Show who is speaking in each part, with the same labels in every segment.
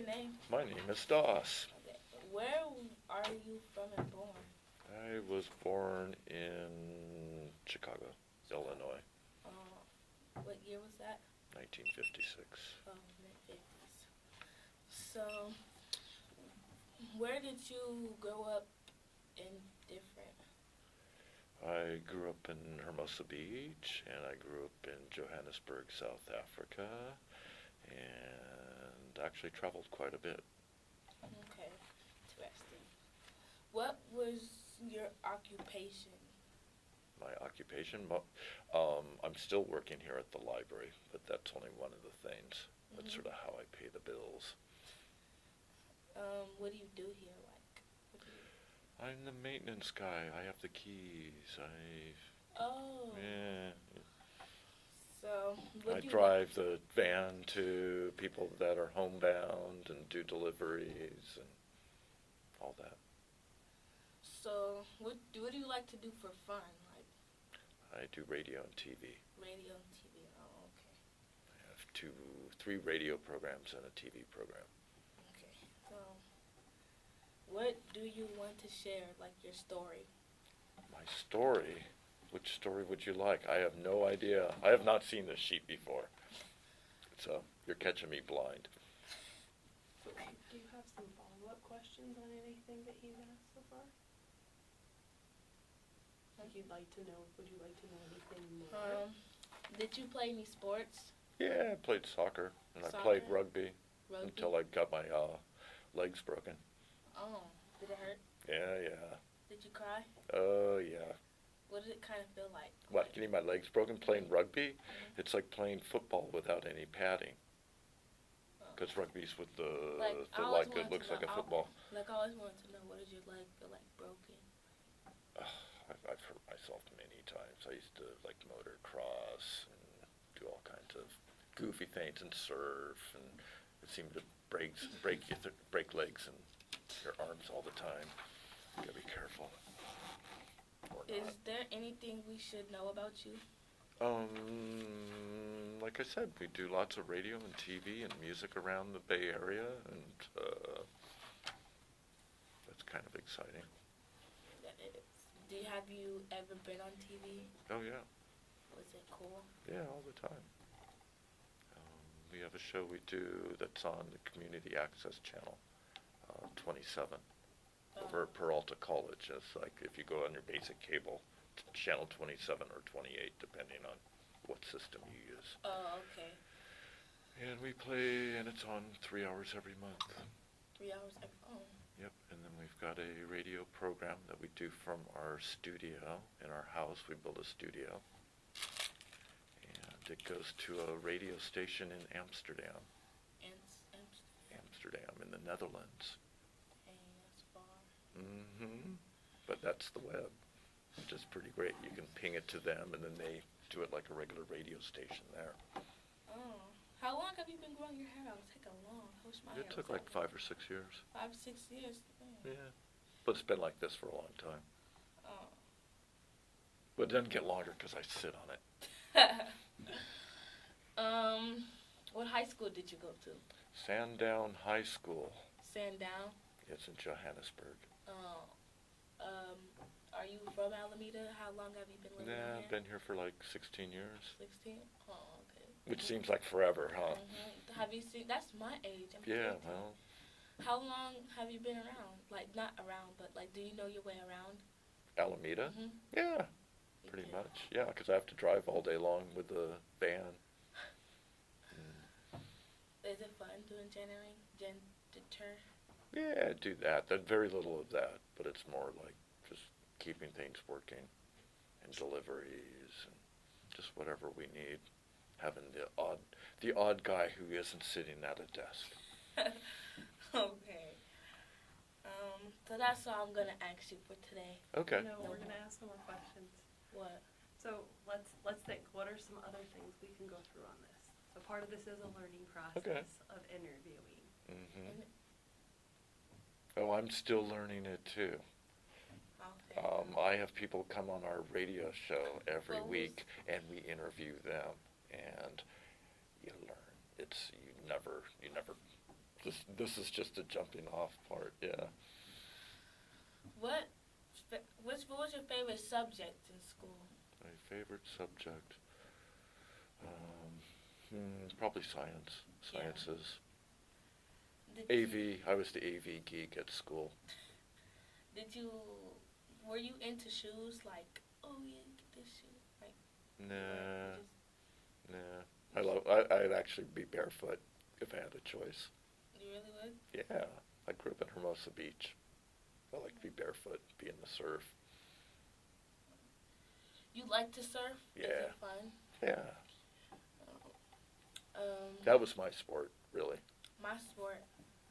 Speaker 1: your name?
Speaker 2: My name is Doss.
Speaker 1: Okay. Where are you from and born?
Speaker 2: I was born in Chicago, Illinois,
Speaker 1: What year was that?
Speaker 2: 1956.
Speaker 1: Oh, mid-50s. So, where did you grow up in different?
Speaker 2: I grew up in Hermosa Beach, and I grew up in Johannesburg, South Africa, and actually traveled quite a bit.
Speaker 1: Okay, interesting. What was your occupation?
Speaker 2: My occupation, I'm still working here at the library, but that's only one of the things. That's sort of how I pay the bills.
Speaker 1: What do you do here?
Speaker 2: I'm the maintenance guy. I have the keys.
Speaker 1: Oh.
Speaker 2: Yeah.
Speaker 1: So,
Speaker 2: I drive the van to people that are homebound and do deliveries and all that.
Speaker 1: So, what do you like to do for fun?
Speaker 2: I do radio and TV.
Speaker 1: Radio and TV. Oh, okay.
Speaker 2: I have 3 radio programs and a TV program.
Speaker 1: Okay. So, what do you want to share, like your story?
Speaker 2: My story? Which story would you like? I have no idea. I have not seen this sheet before. So, you're catching me blind.
Speaker 3: Do you have some follow-up questions on anything that he's asked so far? Like would you like to know anything more?
Speaker 1: Did you play any sports?
Speaker 2: Yeah, I played soccer, and I played rugby until I got my legs broken.
Speaker 1: Oh, did it hurt?
Speaker 2: Yeah.
Speaker 1: Did you cry?
Speaker 2: Oh, yeah.
Speaker 1: What did it kind of feel like?
Speaker 2: What, getting my legs broken playing rugby? It's like playing football without any padding. Because rugby's with the leg, it looks like a football.
Speaker 1: I always wanted to know, what did your leg feel like broken?
Speaker 2: I've hurt myself many times. I used to like motocross and do all kinds of goofy things and surf, and it seemed to break legs and your arms all the time. You gotta be careful.
Speaker 1: Is there anything we should know about you?
Speaker 2: Like I said, we do lots of radio and TV and music around the Bay Area, and that's kind of exciting.
Speaker 1: That is. Have you ever been on TV?
Speaker 2: Oh, yeah.
Speaker 1: Was it cool?
Speaker 2: Yeah, all the time. We have a show we do that's on the Community Access Channel, 27, over at Peralta College. It's like if you go on your basic cable, channel 27 or 28, depending on what system you use.
Speaker 1: Oh, okay.
Speaker 2: And we play, and it's on 3 hours every month.
Speaker 1: 3 hours every month?
Speaker 2: Yep, and then we've got a radio program that we do from our studio. In our house, we built a studio. And it goes to a radio station in Amsterdam. Amsterdam, in the Netherlands.
Speaker 1: Hey, that's far.
Speaker 2: Mm-hmm. But that's the web, which is pretty great. You can ping it to them, and then they do it like a regular radio station there.
Speaker 1: Oh. How long have you been growing your hair out? It took
Speaker 2: It took like 5 or 6 years.
Speaker 1: 5 or 6 years?
Speaker 2: Yeah. But it's been like this for a long time.
Speaker 1: Oh.
Speaker 2: But it doesn't get longer because I sit on it.
Speaker 1: What high school did you go to?
Speaker 2: Sandown High School.
Speaker 1: Sandown?
Speaker 2: It's in Johannesburg.
Speaker 1: Oh. Are you from Alameda? How long have you been living here?
Speaker 2: I've been here for like 16 years.
Speaker 1: 16? Oh, okay.
Speaker 2: Which seems like forever, huh?
Speaker 1: Mm-hmm. Have you seen, that's my age.
Speaker 2: Yeah, well.
Speaker 1: How long have you been around? Like, not around, but like, do you know your way around?
Speaker 2: Alameda?
Speaker 1: Mm-hmm.
Speaker 2: Yeah, pretty much. Yeah, because I have to drive all day long with the van.
Speaker 1: Is it fun doing janitor?
Speaker 2: Yeah, I do that. There's very little of that, but it's more like just keeping things working and deliveries and just whatever we need. Having the odd guy who isn't sitting at a desk.
Speaker 1: Okay. So that's all I'm gonna ask you for today.
Speaker 2: Okay.
Speaker 3: No, we're gonna ask some more questions.
Speaker 1: What?
Speaker 3: So let's think. What are some other things we can go through on this? So part of this is a learning process of interviewing.
Speaker 2: Mm-hmm. Oh, I'm still learning it too.
Speaker 1: Okay.
Speaker 2: I have people come on our radio show every week, and we interview them, and you learn. You never This is just a jumping off part, yeah.
Speaker 1: What was your favorite subject in school?
Speaker 2: My favorite subject, probably science, sciences. AV, I was the AV geek at school.
Speaker 1: Were you into shoes? Like, oh yeah, get this shoe. Like,
Speaker 2: Nah. I'd actually be barefoot if I had a choice.
Speaker 1: You really would?
Speaker 2: Yeah, I grew up in Hermosa Beach. I like to be barefoot, be in the surf.
Speaker 1: You like to surf?
Speaker 2: Yeah.
Speaker 1: Is it fun?
Speaker 2: Yeah. That was my sport, really.
Speaker 1: My sport,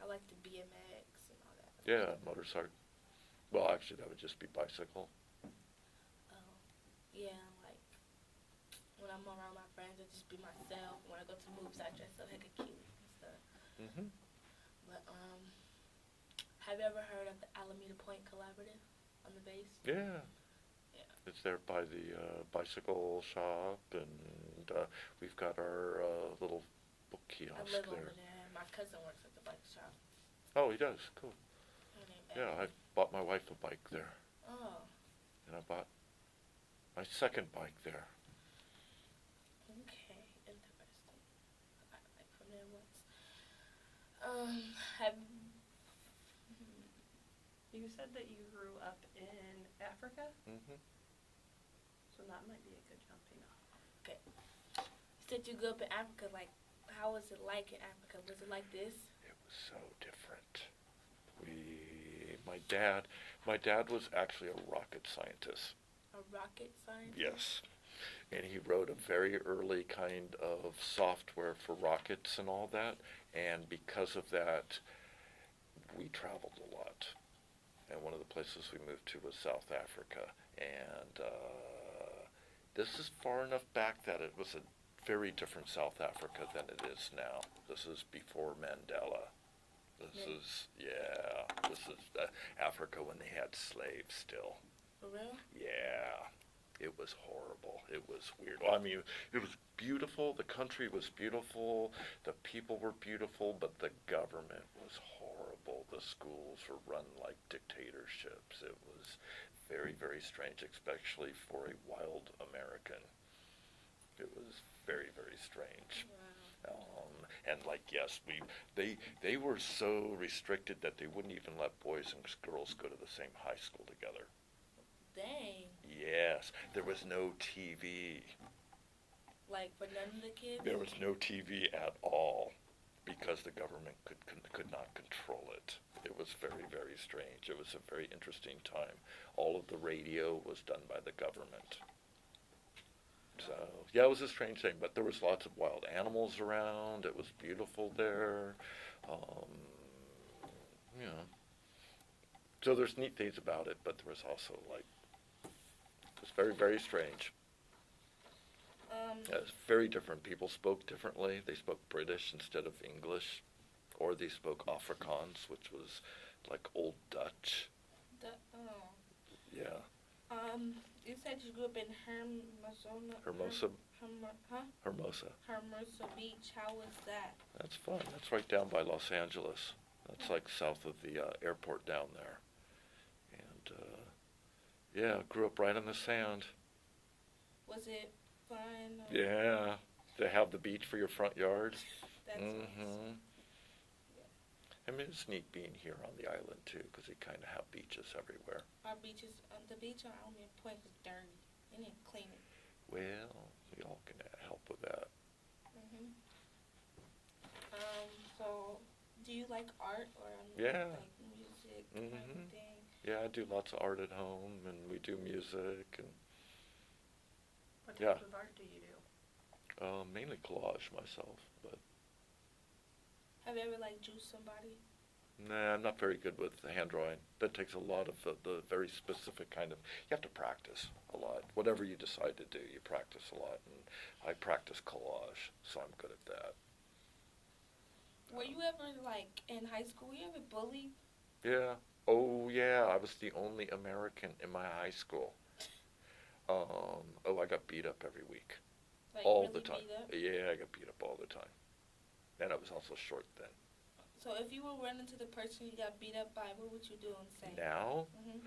Speaker 1: I like the BMX and all that.
Speaker 2: Yeah, motorcycle. Well, actually, that would just be bicycle.
Speaker 1: Yeah, like, when I'm around my friends, I just be myself. When I go to movies, I dress up like a cute and stuff.
Speaker 2: Mm-hmm.
Speaker 1: But, have you ever heard of the Alameda Point Collaborative on the base?
Speaker 2: Yeah.
Speaker 1: Yeah.
Speaker 2: It's there by the bicycle shop, and we've got our little book kiosk
Speaker 1: I live
Speaker 2: there.
Speaker 1: over there. My cousin works at the bike shop.
Speaker 2: Oh, he does? Cool.
Speaker 1: Her name
Speaker 2: Yeah, I
Speaker 1: Abby.
Speaker 2: bought my wife a bike there.
Speaker 1: Oh,
Speaker 2: And I bought my second bike there.
Speaker 1: okay. Interesting. I got a bike from there once. Have
Speaker 3: You said that you grew up in Africa,
Speaker 2: Mm-hmm.
Speaker 3: so that might be a good jumping off.
Speaker 1: you said you grew up in Africa. Like, how was it like in Africa? Was it like this?
Speaker 2: It was so different. My dad was actually a rocket scientist.
Speaker 1: A rocket scientist?
Speaker 2: Yes. And he wrote a very early kind of software for rockets and all that. And because of that, we traveled a lot. And one of the places we moved to was South Africa. And this is far enough back that it was a very different South Africa than it is now. This is before Mandela. This is Africa when they had slaves still.
Speaker 1: For real?
Speaker 2: Yeah. It was horrible. It was weird. Well, I mean, it was beautiful. The country was beautiful. The people were beautiful, but the government was horrible. The schools were run like dictatorships. It was very, very strange, especially for a wild American. It was very, very strange.
Speaker 1: Wow.
Speaker 2: And like, yes, they were so restricted that they wouldn't even let boys and girls go to the same high school together.
Speaker 1: Dang.
Speaker 2: Yes, there was no TV.
Speaker 1: Like, for none of the kids?
Speaker 2: There was no TV at all because the government could not control it. It was very, very strange. It was a very interesting time. All of the radio was done by the government. So, yeah, it was a strange thing, but there was lots of wild animals around. It was beautiful there. You know. So there's neat things about it, but there was also, like, it was very, very strange. It's very different. People spoke differently. They spoke British instead of English, or they spoke Afrikaans, which was like Old Dutch. Yeah.
Speaker 1: You said you grew up in
Speaker 2: Hermosa.
Speaker 1: Hermosa Beach. How was that?
Speaker 2: That's fun. That's right down by Los Angeles. That's like south of the airport down there. And yeah, grew up right on the sand.
Speaker 1: Was it fun?
Speaker 2: Yeah, to have the beach for your front yard.
Speaker 1: That's nice.
Speaker 2: I mean, it's neat being here on the island, too, because they kind of have beaches everywhere.
Speaker 1: Our beaches, the beach on Alameda Point was dirty. They didn't clean it.
Speaker 2: Well, we all can help with that.
Speaker 1: So, do you like art or
Speaker 2: Yeah.
Speaker 1: like music kind of thing?
Speaker 2: Yeah, I do lots of art at home, and we do music, and
Speaker 3: What type of art do you do?
Speaker 2: mainly collage myself, but
Speaker 1: Have you ever like drew somebody?
Speaker 2: nah, I'm not very good with hand drawing. That takes a lot of the very specific kind of, you have to practice a lot. Whatever you decide to do, you practice a lot, and I practice collage, so I'm good at that.
Speaker 1: Were you ever like in high school? Were you ever bullied?
Speaker 2: Yeah. Oh, yeah, I was the only American in my high school. I got beat up every week.
Speaker 1: Like
Speaker 2: all
Speaker 1: really
Speaker 2: the time.
Speaker 1: beat up?
Speaker 2: Yeah, I got beat up all the time. And I was also short then.
Speaker 1: So if you were running to the person you got beat up by, what would you do and say?
Speaker 2: Now?
Speaker 1: Mhm.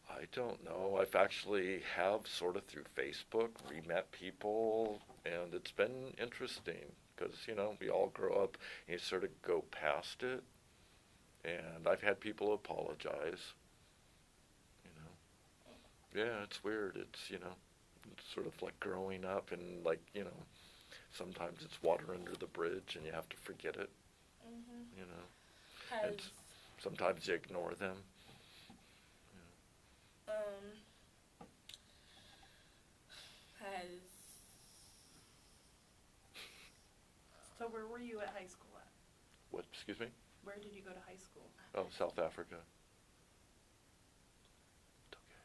Speaker 2: I don't know. I've actually have sort of through Facebook re-met people, and it's been interesting because, you know, we all grow up and you sort of go past it. And I've had people apologize, you know. Yeah, it's weird. It's, you know, it's sort of like growing up and like, you know, sometimes it's water under the bridge and you have to forget it,
Speaker 1: Mhm.
Speaker 2: you know.
Speaker 1: Has
Speaker 2: And sometimes you ignore them.
Speaker 1: has
Speaker 3: So where were you at high school at?
Speaker 2: What, excuse me?
Speaker 3: Where did you go to high school?
Speaker 2: Oh, South Africa. It's okay.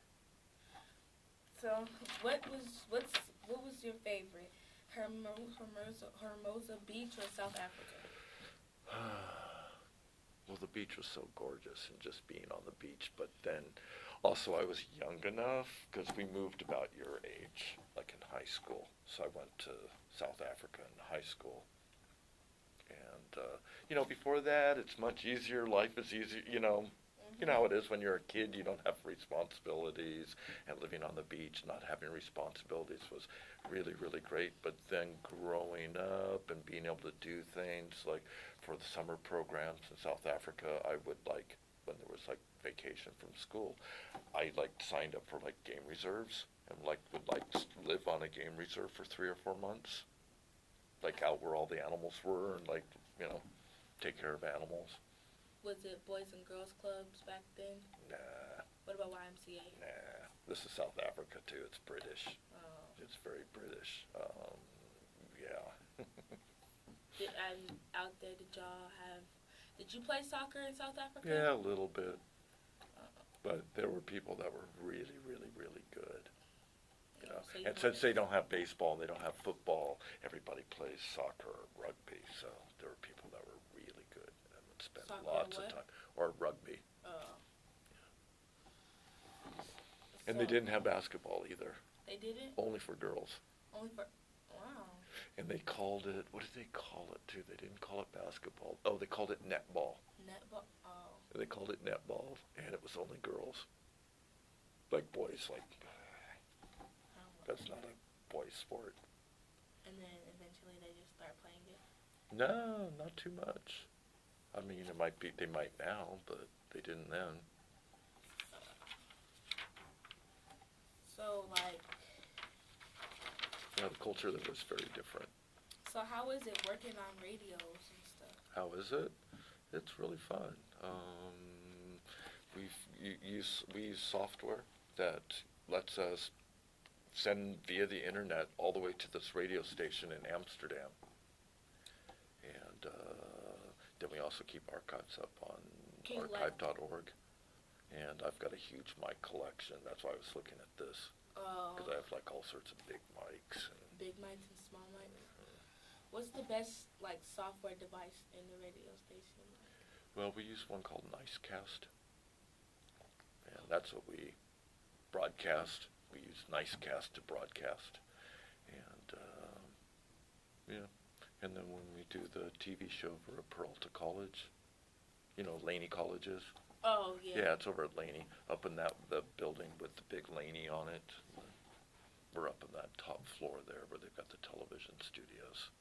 Speaker 1: so what was your favorite? Hermosa Beach or South Africa?
Speaker 2: Well, the beach was so gorgeous and just being on the beach, but then also I was young enough because we moved about your age, like in high school. So I went to South Africa in high school. And, you know, before that, it's much easier. Life is easier, you know. You know how it is when you're a kid, you don't have responsibilities, and living on the beach, not having responsibilities was really, really great. But then growing up and being able to do things like for the summer programs in South Africa, I would like, when there was like vacation from school, I like signed up for like game reserves and like would like live on a game reserve for 3 or 4 months, like out where all the animals were and like, you know, take care of animals.
Speaker 1: Was it Boys and Girls Clubs back then?
Speaker 2: Nah.
Speaker 1: What about YMCA?
Speaker 2: Nah, this is South Africa too. It's British.
Speaker 1: Oh.
Speaker 2: It's very British. Yeah.
Speaker 1: And out there, did you play soccer in South Africa?
Speaker 2: Yeah, a little bit. But there were people that were really, really, really good. You know,
Speaker 1: So you
Speaker 2: and since they don't have baseball, they don't have football, everybody plays soccer or rugby. So there were people that were really good and would spend
Speaker 1: Soccer
Speaker 2: lots
Speaker 1: what?
Speaker 2: of time. Or rugby.
Speaker 1: Oh.
Speaker 2: And they didn't have basketball either.
Speaker 1: They didn't?
Speaker 2: Only for girls.
Speaker 1: Only for, wow.
Speaker 2: And they called it, what did they call it too? They didn't call it basketball. Oh, they called it netball.
Speaker 1: Netball? Oh.
Speaker 2: They called it netball, and it was only girls. Like boys, like, that's not a boys' sport.
Speaker 1: And then eventually they just start playing it?
Speaker 2: No, not too much. I mean, it might be, they might now, but they didn't then.
Speaker 1: So, like...
Speaker 2: Yeah, the culture there was very different.
Speaker 1: So how is it working on radios and stuff?
Speaker 2: How is it? It's really fun. We use software that lets us send via the internet all the way to this radio station in Amsterdam. And then we also keep archives up on archive.org. And I've got a huge mic collection. That's why I was looking at this. Because I have like all sorts of big mics.
Speaker 1: Big mics and small mics? What's the best like software device in the radio station?
Speaker 2: Well, we use one called Nicecast. And that's what we broadcast. We use Nicecast to broadcast. And, yeah. And then when we do the TV show over at Peralta College, you know, Laney Colleges.
Speaker 1: Oh, yeah.
Speaker 2: Yeah, it's over at Laney, up in the building with the big Laney on it. We're up in that top floor there where they've got the television studios.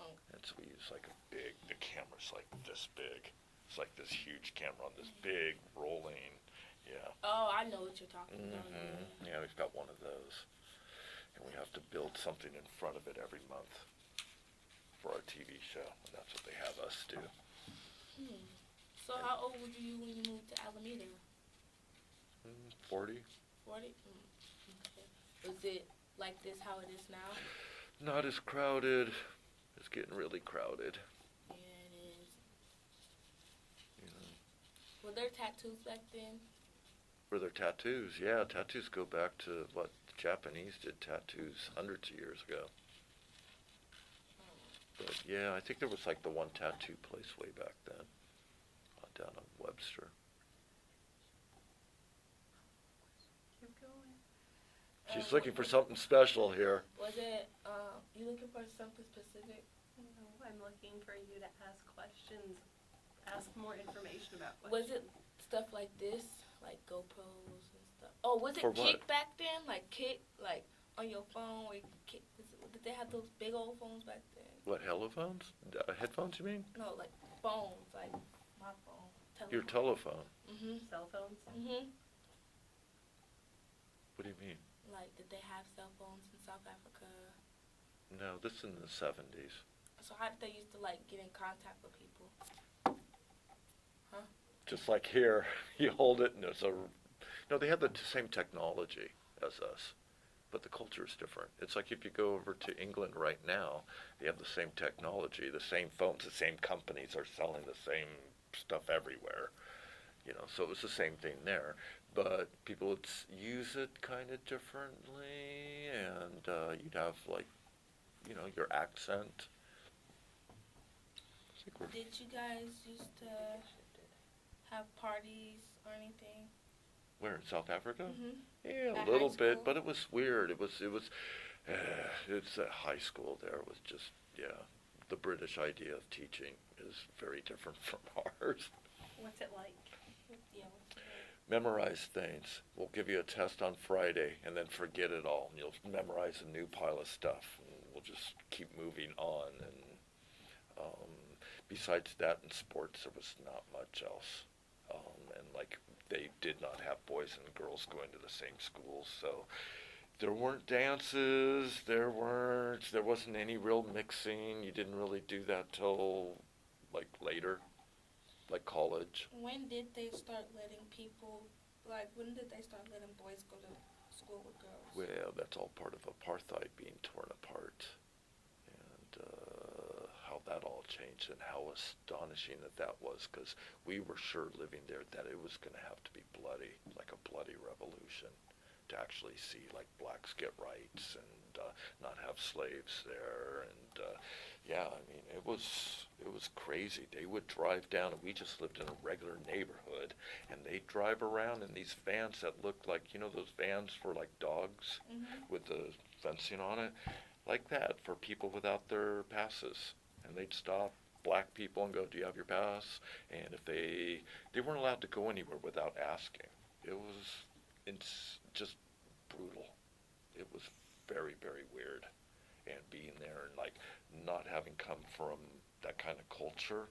Speaker 1: Oh.
Speaker 2: And so we use like the camera's like this big. It's like this huge camera on this big rolling, yeah.
Speaker 1: Oh, I know what you're talking about.
Speaker 2: Yeah, we've got one of those. And we have to build something in front of it every month for our TV show. And that's what they have us do.
Speaker 1: So how old were you when you moved to Alameda?
Speaker 2: 40.
Speaker 1: 40? Okay. Was it like this how it is now?
Speaker 2: Not as crowded. It's getting really crowded.
Speaker 1: Yeah, it is.
Speaker 2: You know.
Speaker 1: Were there tattoos back then?
Speaker 2: Were there tattoos? Yeah, tattoos go back to what the Japanese did tattoos hundreds of years ago. But yeah, I think there was like the one tattoo place way back then, down on Webster.
Speaker 3: Keep going.
Speaker 2: She's looking for something special here.
Speaker 1: Was it, you looking for something specific?
Speaker 3: No, I'm looking for you to ask questions ask more information about what.
Speaker 1: Was it stuff like this, like GoPros and stuff? Oh, was it
Speaker 2: For what?
Speaker 1: Kick back then? Like Kick, like on your phone? Or you could kick, did they have those big old phones back then?
Speaker 2: What, helophones? Headphones, you mean?
Speaker 1: No, like phones, like my phone.
Speaker 2: Your telephone.
Speaker 3: Cell phones?
Speaker 2: What do you mean?
Speaker 1: Like, did they have cell phones in South Africa?
Speaker 2: No, this is in the 70s.
Speaker 1: So how did they used to, like, get in contact with people? Huh?
Speaker 2: Just like here, you hold it and there's a... No, they have the same technology as us, but the culture is different. It's like if you go over to England right now, they have the same technology, the same phones, the same companies are selling the same stuff everywhere. You know, so it was the same thing there. But people would use it kind of differently, and you'd have, like, you know, your accent.
Speaker 1: Did you guys used to have parties or anything?
Speaker 2: Where, in South Africa? Yeah,
Speaker 1: At
Speaker 2: a little
Speaker 1: high
Speaker 2: bit,
Speaker 1: school?
Speaker 2: but it was weird. It's a high school there. It was just, yeah, the British idea of teaching is very different from ours.
Speaker 3: What's it like?
Speaker 1: Yeah.
Speaker 2: Memorize things. We'll give you a test on Friday and then forget it all. And you'll memorize a new pile of stuff. And we'll just keep moving on. And besides that, in sports, there was not much else. And like, they did not have boys and girls going to the same schools, so there weren't dances. There wasn't any real mixing. You didn't really do that till like later, like college.
Speaker 1: When did they start letting people, like, when did they start letting boys go to school with girls?
Speaker 2: Well, that's all part of apartheid being torn apart, and how that all changed, and how astonishing that was, because we were sure living there that it was going to have to be bloody, like a bloody revolution, to actually see, like, blacks get rights and not have slaves there, and yeah, I mean, it was crazy. They would drive down, and we just lived in a regular neighborhood, and they'd drive around in these vans that looked like, you know, those vans for, like, dogs with the fencing on it, like that, for people without their passes. And they'd stop black people and go, do you have your pass? And if they weren't allowed to go anywhere without asking. It's just brutal. It was very, very weird. And being there and, like, not having come from that kind of culture,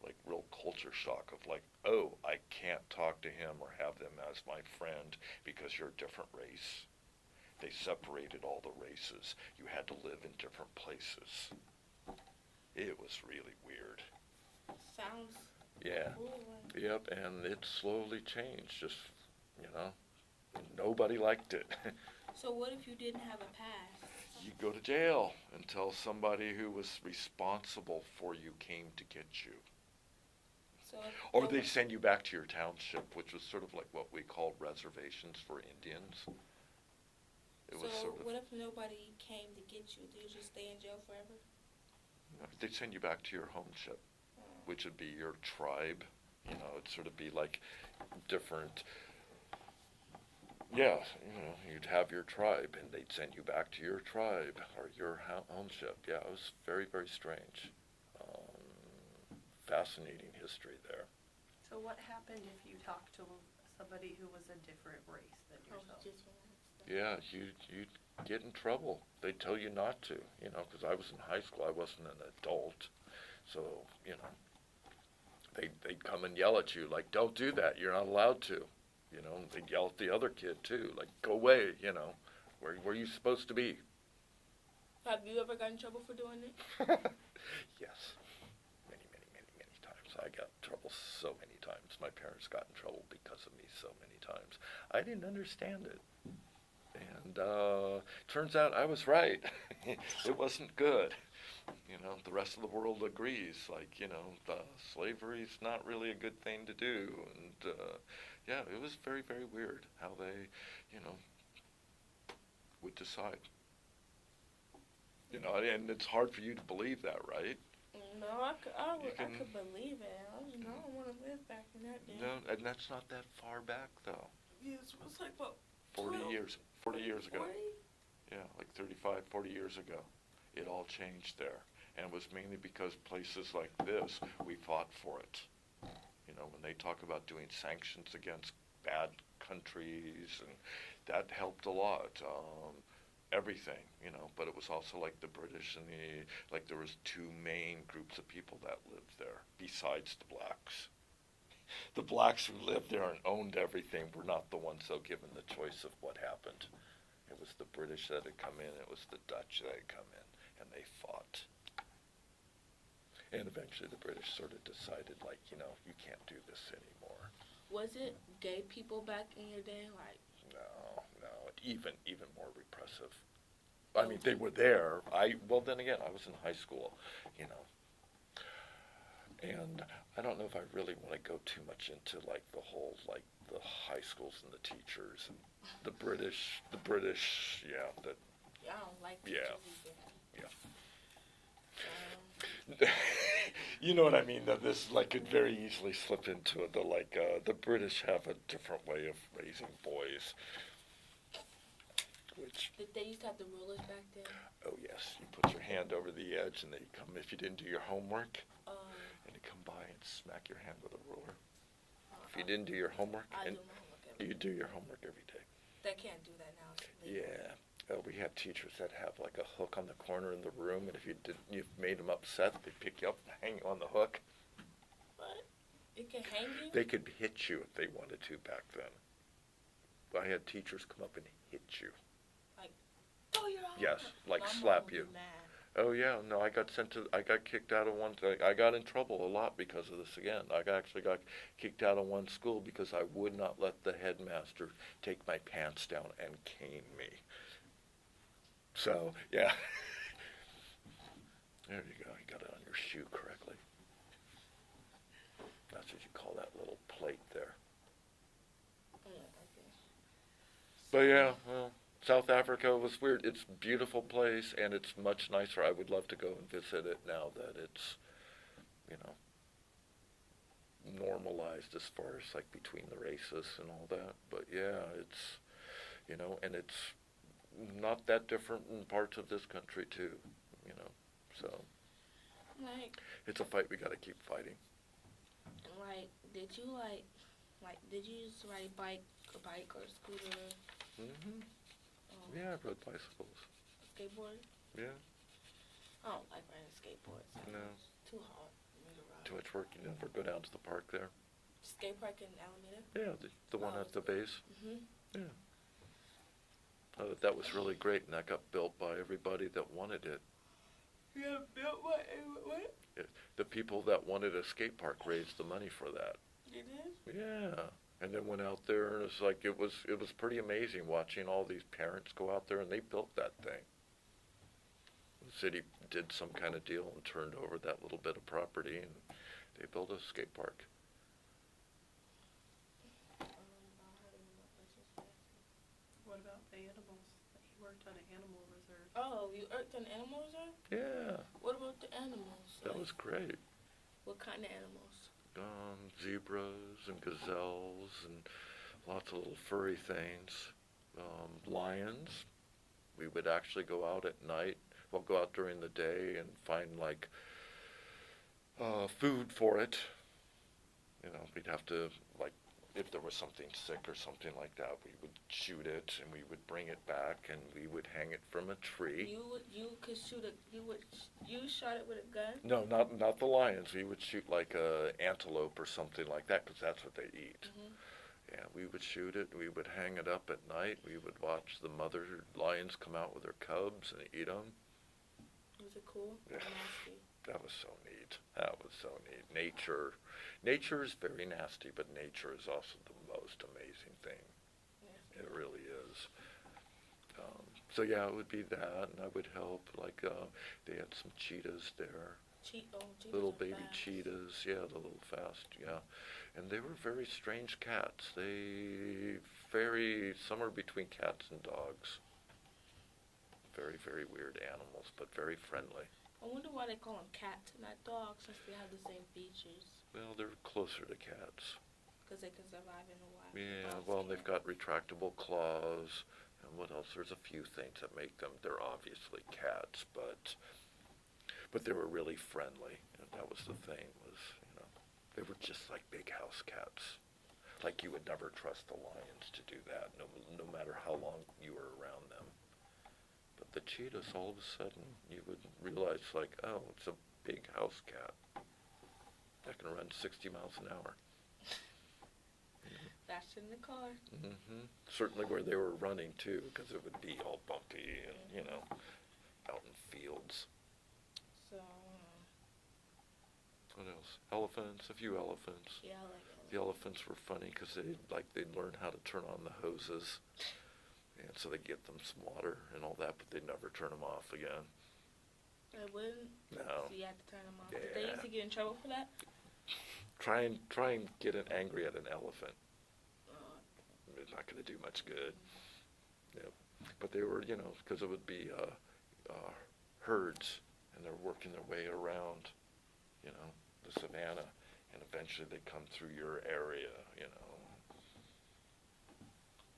Speaker 2: like real culture shock of, like, oh, I can't talk to him or have them as my friend because you're a different race. They separated all the races. You had to live in different places. It was really weird.
Speaker 1: Sounds
Speaker 2: Yeah.
Speaker 1: cool.
Speaker 2: Yep, and it slowly changed. Just, you know, nobody liked it.
Speaker 1: So what if you didn't have a pass?
Speaker 2: You go to jail until somebody who was responsible for you came to get you.
Speaker 1: So
Speaker 2: Or they send you back to your township, which was sort of like what we call reservations for Indians. It was sort of,
Speaker 1: what if nobody came to get you? Do you just stay in jail forever?
Speaker 2: they'd send you back to your homeship, which would be your tribe. You know, it'd sort of be like different. Yeah, you know, you'd have your tribe, and they'd send you back to your tribe or your homeship. Yeah, it was very, very strange. Fascinating history there.
Speaker 3: So what happened if you talked to somebody who was a different race than yourself?
Speaker 2: Yeah, you'd get in trouble. They'd tell you not to, you know, because I was in high school. I wasn't an adult. So, you know, they'd come and yell at you, like, don't do that. You're not allowed to. You know, they'd yell at the other kid, too, like, go away, you know. Where are you supposed to be?
Speaker 1: Have you ever gotten in trouble for doing it?
Speaker 2: Yes. Many, many, many, many times. I got in trouble so many times. My parents got in trouble because of me so many times. I didn't understand it. And turns out I was right. It wasn't good. You know, the rest of the world agrees. Like, you know, slavery's not really a good thing to do. And, yeah, it was very, very weird how they, you know, would decide. You know, and it's hard for you to believe that, right?
Speaker 1: No, I could believe it. I don't want to live back in that day.
Speaker 2: No, and that's not that far back, though.
Speaker 1: Yeah, it was like, what,
Speaker 2: 40 years. 40 years ago.
Speaker 1: 40?
Speaker 2: Yeah, like 35, 40 years ago. It all changed there. And it was mainly because places like this, we fought for it. You know, when they talk about doing sanctions against bad countries, and that helped a lot. Everything, you know, but it was also like the British and like there was two main groups of people that lived there besides the blacks. The blacks who lived there and owned everything were not the ones, though, given the choice of what happened. It was the British that had come in, it was the Dutch that had come in, and they fought. And eventually the British sort of decided, like, you know, you can't do this anymore.
Speaker 1: Was it gay people back in your day? Like,
Speaker 2: no, even more repressive. I mean, they were there. Well, then again, I was in high school, you know. And I don't know if I really want to go too much into, like, the whole, like, the high schools and the teachers and the British, yeah, that.
Speaker 1: I don't like teachers either.
Speaker 2: Yeah. You know what I mean? That this like could very easily slip into the British have a different way of raising boys. Which,
Speaker 1: did they used to have the rulers back then?
Speaker 2: oh yes, you put your hand over the edge and they come if you didn't do your homework, and they come by and smack your hand with a ruler. If you didn't do your homework,
Speaker 1: I
Speaker 2: and
Speaker 1: do my homework every
Speaker 2: you
Speaker 1: day.
Speaker 2: do your homework every day.
Speaker 1: They can't do that now. It's legal.
Speaker 2: Yeah. We had teachers that have like a hook on the corner in the room, and if you made them upset, they'd pick you up and hang you on the hook.
Speaker 1: What? It can hang you?
Speaker 2: They could hit you if they wanted to back then. I had teachers come up and hit you.
Speaker 1: Like, oh, you're out.
Speaker 2: Yes, like
Speaker 1: My mom
Speaker 2: slap
Speaker 1: would
Speaker 2: you.
Speaker 1: be mad.
Speaker 2: Oh yeah, no, I got kicked out of one. I got in trouble a lot because of this again. I actually got kicked out of one school because I would not let the headmaster take my pants down and cane me. So, yeah. There you go. You got it on your shoe correctly. That's what you call that little plate there.
Speaker 1: Yeah, okay.
Speaker 2: But yeah, well, South Africa was weird. It's a beautiful place, and it's much nicer. I would love to go and visit it now that it's, you know, normalized as far as like between the races and all that. But yeah, it's, you know, and it's not that different in parts of this country too, you know. So
Speaker 1: Like,
Speaker 2: it's a fight we got to keep fighting.
Speaker 1: did you used to ride a bike or a scooter?
Speaker 2: Mhm. Yeah, I rode bicycles.
Speaker 1: Skateboard?
Speaker 2: Yeah.
Speaker 1: I don't like riding skateboards.
Speaker 2: No.
Speaker 1: It's too hard for me to ride.
Speaker 2: Too much work. You never go down to the park there.
Speaker 1: Skate park in Alameda?
Speaker 2: Yeah, the one at the base.
Speaker 1: Mm-hmm.
Speaker 2: Yeah. That was really great, and that got built by everybody that wanted it.
Speaker 1: Yeah, built what?
Speaker 2: The people that wanted a skate park raised the money for that.
Speaker 1: You did?
Speaker 2: Yeah. And then went out there, and it's like it was pretty amazing watching all these parents go out there, and they built that thing. The city did some kind of deal and turned over that little bit of property, and they built a skate park.
Speaker 3: What about the animals? He worked on an animal reserve.
Speaker 1: Oh, you worked on animal reserve?
Speaker 2: Yeah.
Speaker 1: What about the animals?
Speaker 2: That was great.
Speaker 1: What kind of animals?
Speaker 2: Zebras and gazelles and lots of little furry things. Lions. We would actually go out at night. Well, go out during the day and find like food for it. You know, we'd have to, like, if there was something sick or something like that, we would shoot it and we would bring it back and we would hang it from a tree.
Speaker 1: You could shoot you shot it with a gun?
Speaker 2: No, not the lions. We would shoot like a antelope or something like that because that's what they eat.
Speaker 1: Mm-hmm.
Speaker 2: Yeah, we would shoot it. We would hang it up at night. We would watch the mother lions come out with their cubs and eat them.
Speaker 1: Was it cool?
Speaker 2: Yeah.
Speaker 1: Nasty.
Speaker 2: That was so neat. That was so neat. Nature is very nasty, but nature is also the most amazing thing.
Speaker 1: Yeah.
Speaker 2: It really is. So yeah, it would be that, and I would help. Like they had some cheetahs there.
Speaker 1: Cheetahs
Speaker 2: Little
Speaker 1: are
Speaker 2: baby
Speaker 1: fast.
Speaker 2: cheetahs, yeah, the little fast, yeah. And they were very strange cats. Somewhere between cats and dogs. Very, very weird animals, but very friendly.
Speaker 1: I wonder why they call them cats and not dogs since they have the same features.
Speaker 2: Well, they're closer to cats.
Speaker 1: Because they can survive in the wild.
Speaker 2: Yeah, well, they've got retractable claws. And what else? There's a few things that make them, they're obviously cats, but they were really friendly. And that was the thing, was, you know, They were just like big house cats. Like you would never trust the lions to do that, no matter how long you were around them. But the cheetahs, all of a sudden, you would realize, like, oh, it's a big house cat that can run 60 miles an hour.
Speaker 1: Faster than the car.
Speaker 2: Certainly where they were running, too, because it would be all bumpy and, you know, out in fields.
Speaker 1: So,
Speaker 2: what else? Elephants, a few elephants.
Speaker 1: yeah, I like elephants.
Speaker 2: The elephants were funny because they'd learn how to turn on the hoses, and so they'd get them some water and all that, but they'd never turn them off again.
Speaker 1: They wouldn't?
Speaker 2: No.
Speaker 1: So you had to turn them off.
Speaker 2: Yeah.
Speaker 1: Did they used to get in trouble for that?
Speaker 2: Try and get angry at an elephant. It's not going to do much good. Yep. But they were, you know, because it would be herds, and they're working their way around, you know, the savannah, and eventually they come through your area, you know.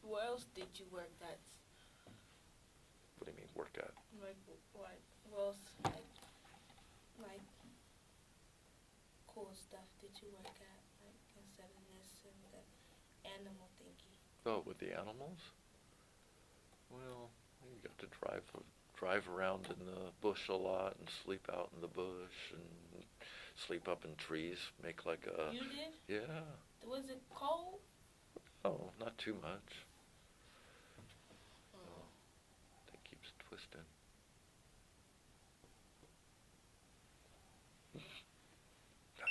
Speaker 1: Where else did you work at?
Speaker 2: What do you mean, work at?
Speaker 1: Like, what? Where else, like, cool stuff did you work at? Like, instead of this and the animal thingy.
Speaker 2: Oh, with the animals? Well, you got to drive around in the bush a lot and sleep out in the bush and sleep up in trees, make like a...
Speaker 1: You did?
Speaker 2: Yeah.
Speaker 1: Was it cold?
Speaker 2: Oh, not too much. Oh, that keeps twisting. Not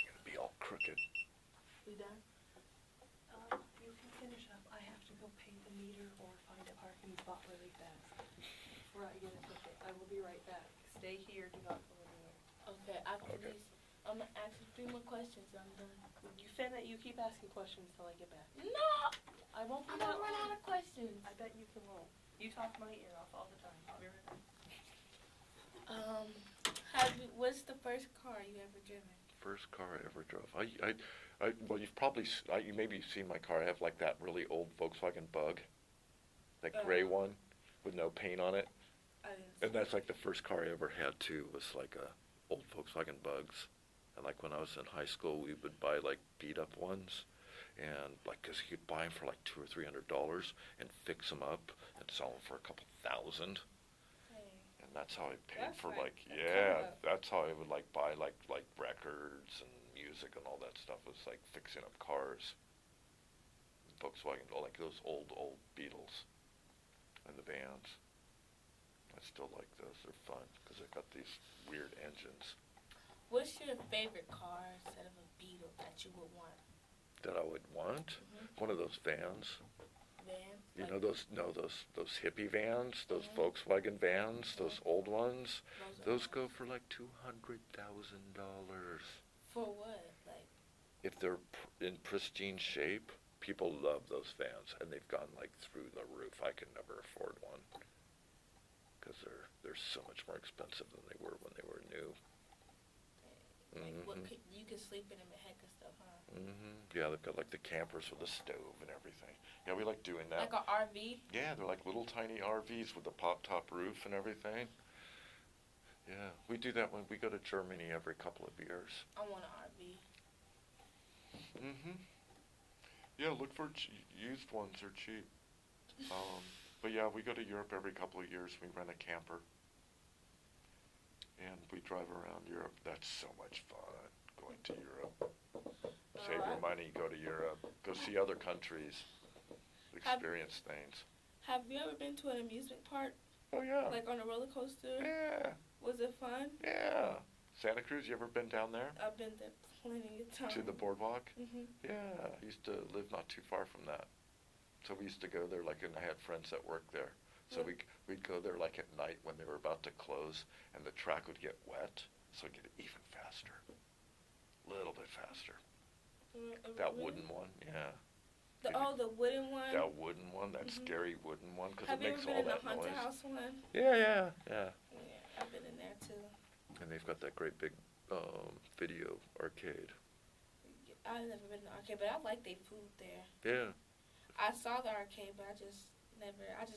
Speaker 2: gonna be all crooked.
Speaker 1: We done?
Speaker 3: You can finish up. I have to go pay the meter or find a parking spot really fast before I get a ticket. I will be right back. Stay here. Do not go anywhere.
Speaker 1: Okay, after
Speaker 2: Okay.
Speaker 1: these, I'm gonna ask you 3 more questions and I'm done.
Speaker 3: You keep asking questions till I get back.
Speaker 1: No!
Speaker 3: I won't be
Speaker 1: I'm
Speaker 3: that
Speaker 1: gonna run
Speaker 3: long.
Speaker 1: out of questions.
Speaker 3: I bet you can won't. You talk my ear off all the time. I'll be right back.
Speaker 1: What's the first car you ever driven?
Speaker 2: First car I ever drove. Well, you've probably, you maybe seen my car. I have like that really old Volkswagen Bug, that gray one with no paint on it.
Speaker 1: I didn't
Speaker 2: And that's like the first car I ever had too, was like a old Volkswagen Bugs. And like when I was in high school, we would buy like beat up ones, and like, cause you could buy them for like $200 or $300 and fix them up and sell them for a couple thousand. And that's how I paid
Speaker 1: That's
Speaker 2: for
Speaker 1: right.
Speaker 2: like,
Speaker 1: That's
Speaker 2: yeah,
Speaker 1: cool.
Speaker 2: that's how I would like buy like records and music and all that stuff, was like fixing up cars. Volkswagen, like those old Beetles and the vans. I still like those. They're fun because they've got these weird engines.
Speaker 1: What's your favorite car instead of a Beetle that you would want?
Speaker 2: That I would want? One of those vans.
Speaker 1: Van?
Speaker 2: You
Speaker 1: Like,
Speaker 2: know those hippie vans, those
Speaker 1: Mhm.
Speaker 2: Volkswagen vans, those old ones.
Speaker 1: are
Speaker 2: Those
Speaker 1: nice.
Speaker 2: go for like $200,000.
Speaker 1: For what? Like,
Speaker 2: If they're in pristine shape, people love those vans, and they've gone like through the roof. I could never afford one because they're so much more expensive than they were when they were new.
Speaker 1: what you could sleep in them and heck and stuff, huh?
Speaker 2: Yeah, they've got like the campers with the stove and everything. Yeah, we like doing that.
Speaker 1: Like an RV?
Speaker 2: Yeah, they're like little tiny RVs with the pop-top roof and everything. Yeah, we do that when we go to Germany every couple of years.
Speaker 1: I want an RV.
Speaker 2: Yeah, look for used ones. They're cheap. But yeah, we go to Europe every couple of years. We rent a camper. And we drive around Europe. That's so much fun, going to Europe. Save your money, go to Europe. Go see other countries. Experience things.
Speaker 1: Have you ever been to an amusement park?
Speaker 2: Oh, yeah.
Speaker 1: Like on a roller coaster?
Speaker 2: Yeah.
Speaker 1: Was it fun?
Speaker 2: Yeah. Santa Cruz, you ever been down there?
Speaker 1: I've been there plenty of times.
Speaker 2: To the boardwalk?
Speaker 1: Mhm.
Speaker 2: Yeah. I used to live not too far from that. So we used to go there, like, and I had friends that worked there. So we'd go there, like, at night when they were about to close, and the track would get wet, so it'd get even faster. A little bit faster. That
Speaker 1: Really?
Speaker 2: wooden one, yeah.
Speaker 1: The wooden one?
Speaker 2: That wooden one, that scary wooden one, because it
Speaker 1: Have you
Speaker 2: makes
Speaker 1: ever
Speaker 2: all
Speaker 1: been in
Speaker 2: that
Speaker 1: the haunted
Speaker 2: noise.
Speaker 1: house one?
Speaker 2: Yeah.
Speaker 1: Yeah, I've been in there too.
Speaker 2: And they've got that great big video arcade.
Speaker 1: I've never been in the arcade, but I like their food there.
Speaker 2: Yeah.
Speaker 1: I saw the arcade, but I just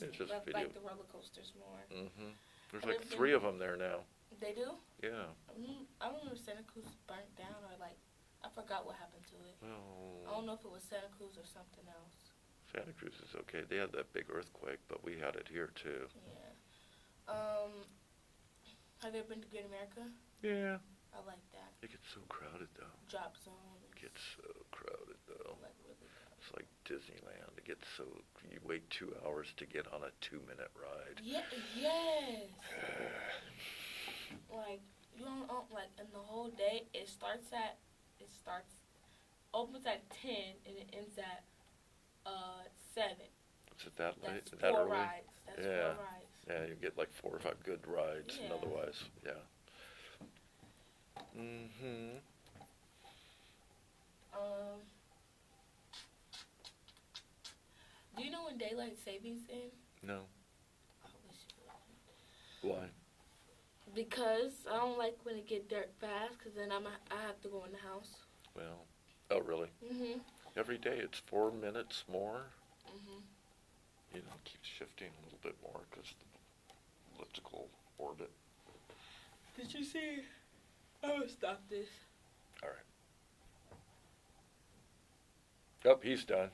Speaker 2: It's just
Speaker 1: love,
Speaker 2: video.
Speaker 1: like the roller coasters more.
Speaker 2: There's
Speaker 1: Have
Speaker 2: like
Speaker 1: you
Speaker 2: 3 of them there now.
Speaker 1: They do?
Speaker 2: Yeah.
Speaker 1: I don't know if Santa Cruz burnt down or like, I forgot what happened it. I
Speaker 2: Well,
Speaker 1: don't know if it was Santa Cruz or something else.
Speaker 2: Santa Cruz is okay. They had that big earthquake, but we had it here too.
Speaker 1: Yeah. Have you ever been to Great America?
Speaker 2: Yeah.
Speaker 1: I like that.
Speaker 2: It gets so crowded though.
Speaker 1: Drop zone.
Speaker 2: It gets so crowded though.
Speaker 1: Like really crowded.
Speaker 2: It's like Disneyland. It gets so, you wait 2 hours to get on a 2-minute ride.
Speaker 1: Yeah, yes. Like, you don't, like, in the whole day, it opens at 10 and it ends at 7.
Speaker 2: Is it that late?
Speaker 1: That's
Speaker 2: That
Speaker 1: 4
Speaker 2: early?
Speaker 1: rides. That's
Speaker 2: Yeah.
Speaker 1: 4 rides.
Speaker 2: Yeah, you get like 4 or 5 good rides, and
Speaker 1: Yeah.
Speaker 2: otherwise, yeah. Mm-hmm.
Speaker 1: Do you know when daylight savings ends?
Speaker 2: No.
Speaker 1: I wish you would.
Speaker 2: Why?
Speaker 1: Because I don't like when it get dark fast, because then I have to go in the house.
Speaker 2: Well, oh really?
Speaker 1: Mm-hmm.
Speaker 2: Every day it's 4 minutes more.
Speaker 1: Mm-hmm.
Speaker 2: You know, it keeps shifting a little bit more because the elliptical orbit.
Speaker 1: Did you see? I'm gonna stop this.
Speaker 2: All right. Oh, he's done.